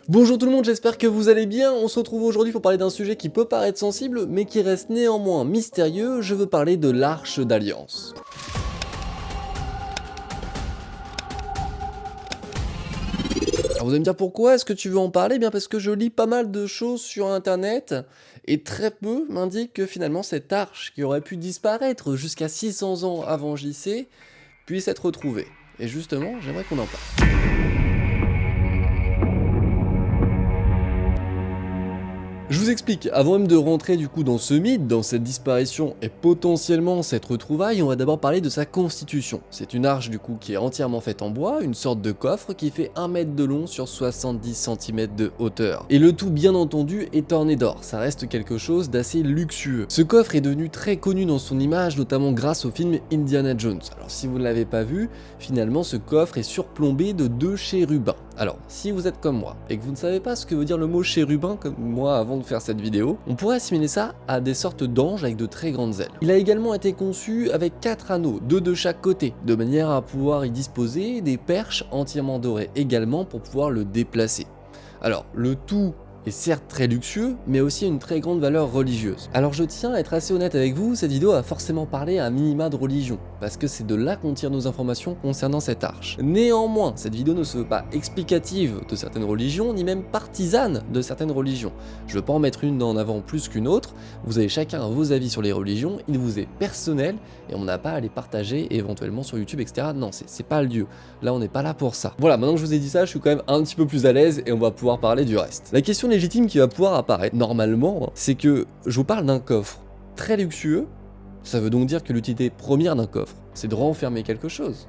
Bonjour tout le monde, j'espère que vous allez bien. On se retrouve aujourd'hui pour parler d'un sujet qui peut paraître sensible, mais qui reste néanmoins mystérieux. Je veux parler de l'Arche d'Alliance. Alors vous allez me dire pourquoi est-ce que tu veux en parler? Bien parce que je lis pas mal de choses sur internet, et très peu m'indiquent que finalement cette arche qui aurait pu disparaître jusqu'à 600 ans avant JC puisse être retrouvée. Et justement, j'aimerais qu'on en parle. Je vous explique, avant même de rentrer du coup dans ce mythe, dans cette disparition et potentiellement cette retrouvaille, on va d'abord parler de sa constitution. C'est une arche du coup qui est entièrement faite en bois, une sorte de coffre qui fait 1 mètre de long sur 70 cm de hauteur. Et le tout bien entendu est orné d'or, ça reste quelque chose d'assez luxueux. Ce coffre est devenu très connu dans son image, notamment grâce au film Indiana Jones. Alors si vous ne l'avez pas vu, finalement ce coffre est surplombé de 2 chérubins. Alors, si vous êtes comme moi, et que vous ne savez pas ce que veut dire le mot chérubin comme moi avant de faire cette vidéo, on pourrait assimiler ça à des sortes d'anges avec de très grandes ailes. Il a également été conçu avec 4 anneaux, 2 de chaque côté, de manière à pouvoir y disposer des perches entièrement dorées également pour pouvoir le déplacer. Alors, le tout est certes très luxueux, mais aussi une très grande valeur religieuse. Alors je tiens à être assez honnête avec vous, cette vidéo a forcément parlé à un minima de religion, parce que c'est de là qu'on tire nos informations concernant cette arche. Néanmoins, cette vidéo ne se veut pas explicative de certaines religions, ni même partisane de certaines religions. Je ne veux pas en mettre une en avant plus qu'une autre, vous avez chacun vos avis sur les religions, il vous est personnel, et on n'a pas à les partager éventuellement sur YouTube, etc. Non, c'est pas le lieu. Là, on n'est pas là pour ça. Voilà, maintenant que je vous ai dit ça, je suis quand même un petit peu plus à l'aise, et on va pouvoir parler du reste. La question légitime qui va pouvoir apparaître normalement, c'est que je vous parle d'un coffre très luxueux. Ça veut donc dire que l'utilité première d'un coffre, c'est de renfermer quelque chose.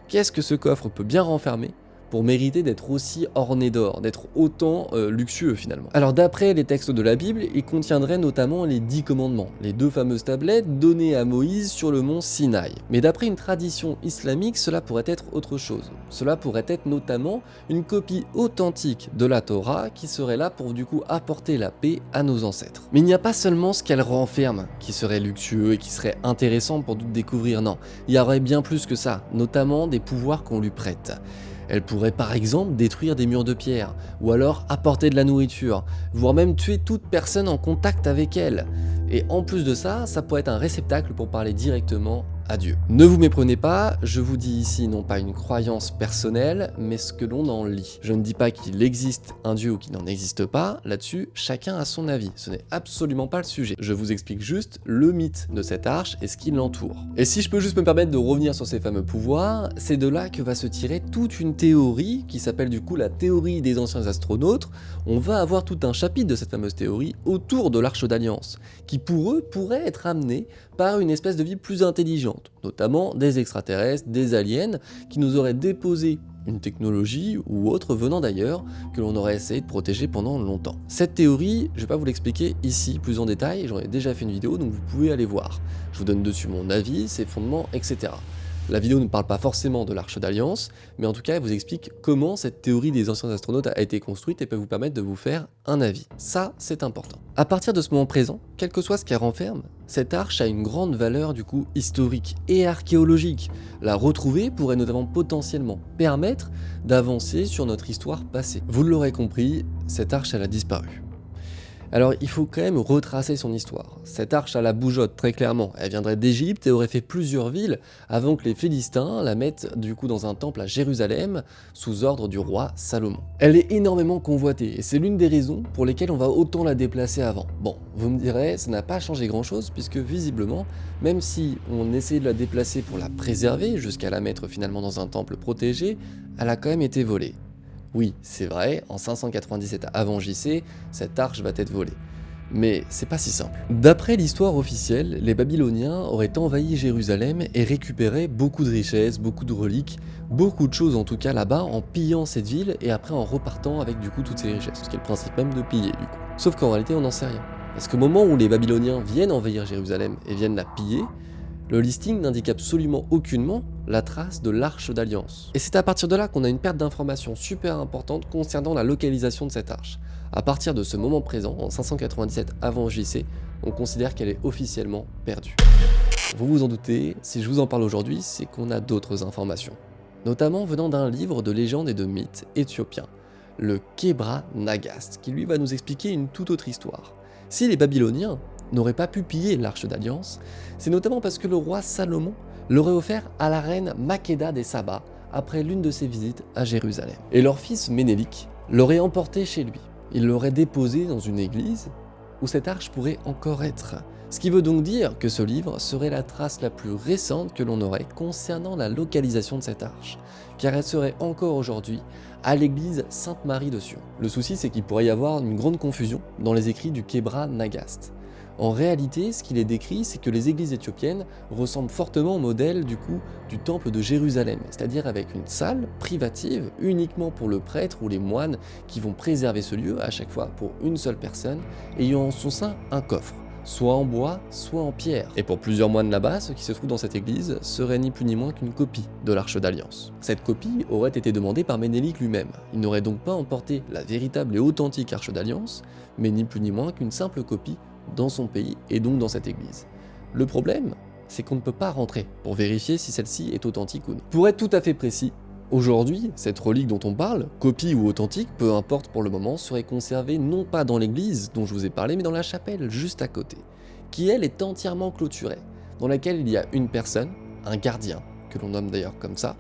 Qu'est-ce que ce coffre peut bien renfermer pour mériter d'être aussi orné d'or, d'être autant luxueux finalement? Alors d'après les textes de la Bible, il contiendrait notamment les 10 commandements, les 2 fameuses tablettes données à Moïse sur le mont Sinaï. Mais d'après une tradition islamique, cela pourrait être autre chose. Cela pourrait être notamment une copie authentique de la Torah qui serait là pour du coup apporter la paix à nos ancêtres. Mais il n'y a pas seulement ce qu'elle renferme qui serait luxueux et qui serait intéressant pour nous découvrir, non. Il y aurait bien plus que ça, notamment des pouvoirs qu'on lui prête. Elle pourrait par exemple détruire des murs de pierre, ou alors apporter de la nourriture, voire même tuer toute personne en contact avec elle. Et en plus de ça, ça pourrait être un réceptacle pour parler directement à Dieu. Ne vous méprenez pas, je vous dis ici non pas une croyance personnelle, mais ce que l'on en lit. Je ne dis pas qu'il existe un Dieu ou qu'il n'en existe pas, là-dessus, chacun a son avis, ce n'est absolument pas le sujet. Je vous explique juste le mythe de cette arche et ce qui l'entoure. Et si je peux juste me permettre de revenir sur ces fameux pouvoirs, c'est de là que va se tirer toute une théorie qui s'appelle du coup la théorie des anciens astronautes. On va avoir tout un chapitre de cette fameuse théorie autour de l'Arche d'Alliance, qui pour eux pourrait être amené par une espèce de vie plus intelligente, notamment des extraterrestres, des aliens, qui nous auraient déposé une technologie ou autre venant d'ailleurs, que l'on aurait essayé de protéger pendant longtemps. Cette théorie, je vais pas vous l'expliquer ici plus en détail, j'en ai déjà fait une vidéo donc vous pouvez aller voir. Je vous donne dessus mon avis, ses fondements, etc. La vidéo ne parle pas forcément de l'Arche d'Alliance, mais en tout cas elle vous explique comment cette théorie des anciens astronautes a été construite et peut vous permettre de vous faire un avis. Ça, c'est important. À partir de ce moment présent, quel que soit ce qu'elle renferme, cette arche a une grande valeur du coup historique et archéologique. La retrouver pourrait notamment potentiellement permettre d'avancer sur notre histoire passée. Vous l'aurez compris, cette arche elle a disparu. Alors il faut quand même retracer son histoire. Cette arche a la bougeotte très clairement, elle viendrait d'Égypte et aurait fait plusieurs villes avant que les Philistins la mettent du coup dans un temple à Jérusalem sous ordre du roi Salomon. Elle est énormément convoitée et c'est l'une des raisons pour lesquelles on va autant la déplacer avant. Bon, vous me direz, ça n'a pas changé grand chose puisque visiblement, même si on essayait de la déplacer pour la préserver jusqu'à la mettre finalement dans un temple protégé, elle a quand même été volée. Oui, c'est vrai, en 597 avant JC, cette arche va être volée. Mais c'est pas si simple. D'après l'histoire officielle, les Babyloniens auraient envahi Jérusalem et récupéré beaucoup de richesses, beaucoup de reliques, beaucoup de choses en tout cas là-bas en pillant cette ville et après en repartant avec du coup toutes ces richesses, ce qui est le principe même de piller du coup. Sauf qu'en réalité on n'en sait rien. Parce qu'au moment où les Babyloniens viennent envahir Jérusalem et viennent la piller, le listing n'indique absolument aucunement la trace de l'Arche d'Alliance. Et c'est à partir de là qu'on a une perte d'informations super importante concernant la localisation de cette arche. À partir de ce moment présent, en 597 avant JC, on considère qu'elle est officiellement perdue. Vous vous en doutez, si je vous en parle aujourd'hui, c'est qu'on a d'autres informations. Notamment venant d'un livre de légendes et de mythes éthiopiens. le Kebra Nagast, qui lui va nous expliquer une toute autre histoire. Si les Babyloniens n'auraient pas pu piller l'Arche d'Alliance, c'est notamment parce que le roi Salomon l'aurait offert à la reine Makeda des Saba après l'une de ses visites à Jérusalem. Et leur fils Ménélik l'aurait emporté chez lui. Il l'aurait déposé dans une église où cette arche pourrait encore être. Ce qui veut donc dire que ce livre serait la trace la plus récente que l'on aurait concernant la localisation de cette arche, car elle serait encore aujourd'hui à l'église Sainte-Marie de Sion. Le souci, c'est qu'il pourrait y avoir une grande confusion dans les écrits du Kebra Nagast. En réalité, ce qu'il est décrit, c'est que les églises éthiopiennes ressemblent fortement au modèle du temple de Jérusalem, c'est-à-dire avec une salle privative uniquement pour le prêtre ou les moines qui vont préserver ce lieu à chaque fois pour une seule personne, ayant en son sein un coffre, soit en bois, soit en pierre. Et pour plusieurs moines là-bas, ce qui se trouve dans cette église serait ni plus ni moins qu'une copie de l'Arche d'Alliance. Cette copie aurait été demandée par Ménélik lui-même. Il n'aurait donc pas emporté la véritable et authentique Arche d'Alliance, mais ni plus ni moins qu'une simple copie dans son pays et donc dans cette église. Le problème, c'est qu'on ne peut pas rentrer pour vérifier si celle-ci est authentique ou non. Pour être tout à fait précis, aujourd'hui, cette relique dont on parle, copie ou authentique, peu importe pour le moment, serait conservée non pas dans l'église dont je vous ai parlé, mais dans la chapelle juste à côté, qui elle est entièrement clôturée, dans laquelle il y a une personne, un gardien, que l'on nomme d'ailleurs comme ça,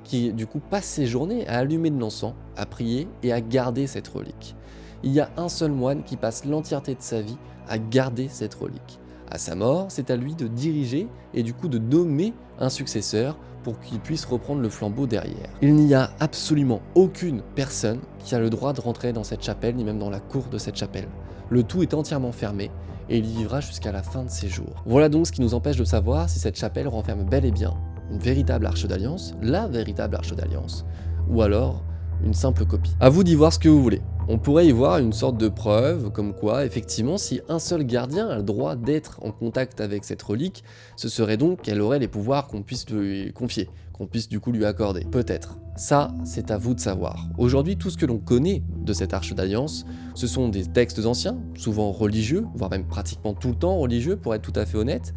qui du coup passe ses journées à allumer de l'encens, à prier et à garder cette relique. Il y a un seul moine qui passe l'entièreté de sa vie à garder cette relique. À sa mort, c'est à lui de diriger et du coup de nommer un successeur pour qu'il puisse reprendre le flambeau derrière. Il n'y a absolument aucune personne qui a le droit de rentrer dans cette chapelle, ni même dans la cour de cette chapelle. Le tout est entièrement fermé et il y vivra jusqu'à la fin de ses jours. Voilà donc ce qui nous empêche de savoir si cette chapelle renferme bel et bien une véritable Arche d'Alliance, la véritable Arche d'Alliance, ou alors une simple copie. À vous d'y voir ce que vous voulez. On pourrait y voir une sorte de preuve, comme quoi, effectivement, si un seul gardien a le droit d'être en contact avec cette relique, ce serait donc qu'elle aurait les pouvoirs qu'on puisse lui confier, qu'on puisse du coup lui accorder. Peut-être. Ça, c'est à vous de savoir. Aujourd'hui, tout ce que l'on connaît de cette Arche d'Alliance, ce sont des textes anciens, souvent religieux, voire même pratiquement tout le temps religieux, pour être tout à fait honnête,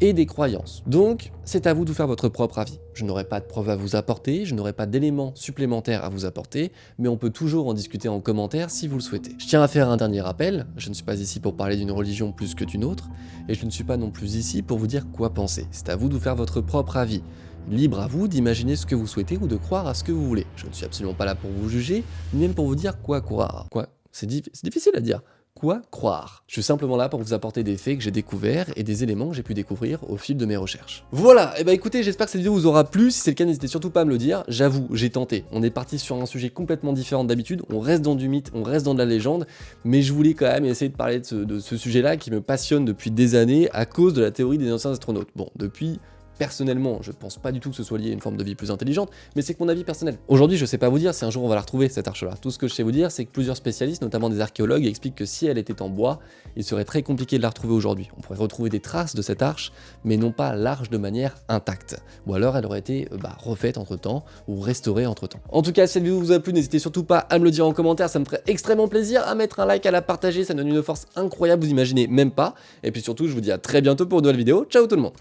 et des croyances. Donc, c'est à vous de vous faire votre propre avis. Je n'aurai pas de preuves à vous apporter, je n'aurai pas d'éléments supplémentaires à vous apporter, mais on peut toujours en discuter en commentaire si vous le souhaitez. Je tiens à faire un dernier rappel, je ne suis pas ici pour parler d'une religion plus que d'une autre, et je ne suis pas non plus ici pour vous dire quoi penser. C'est à vous de vous faire votre propre avis. Libre à vous d'imaginer ce que vous souhaitez ou de croire à ce que vous voulez. Je ne suis absolument pas là pour vous juger, ni même pour vous dire quoi croire. Quoi? C'est difficile à dire. Quoi croire? Je suis simplement là pour vous apporter des faits que j'ai découverts et des éléments que j'ai pu découvrir au fil de mes recherches. Voilà, et bah écoutez, j'espère que cette vidéo vous aura plu. Si c'est le cas, n'hésitez surtout pas à me le dire. J'avoue, j'ai tenté. On est parti sur un sujet complètement différent d'habitude. On reste dans du mythe, on reste dans de la légende, mais je voulais quand même essayer de parler de ce sujet-là qui me passionne depuis des années à cause de la théorie des anciens astronautes. Bon, depuis... Personnellement, je pense pas du tout que ce soit lié à une forme de vie plus intelligente, mais c'est que mon avis personnel. Aujourd'hui, je sais pas vous dire si un jour on va la retrouver, cette arche-là. Tout ce que je sais vous dire, c'est que plusieurs spécialistes, notamment des archéologues, expliquent que si elle était en bois, il serait très compliqué de la retrouver aujourd'hui. On pourrait retrouver des traces de cette arche, mais non pas l'arche de manière intacte. Ou alors elle aurait été refaite entre-temps, ou restaurée entre-temps. En tout cas, si cette vidéo vous a plu, n'hésitez surtout pas à me le dire en commentaire, ça me ferait extrêmement plaisir, à mettre un like, à la partager, ça donne une force incroyable, vous imaginez même pas. Et puis surtout, je vous dis à très bientôt pour une nouvelle vidéo. Ciao tout le monde!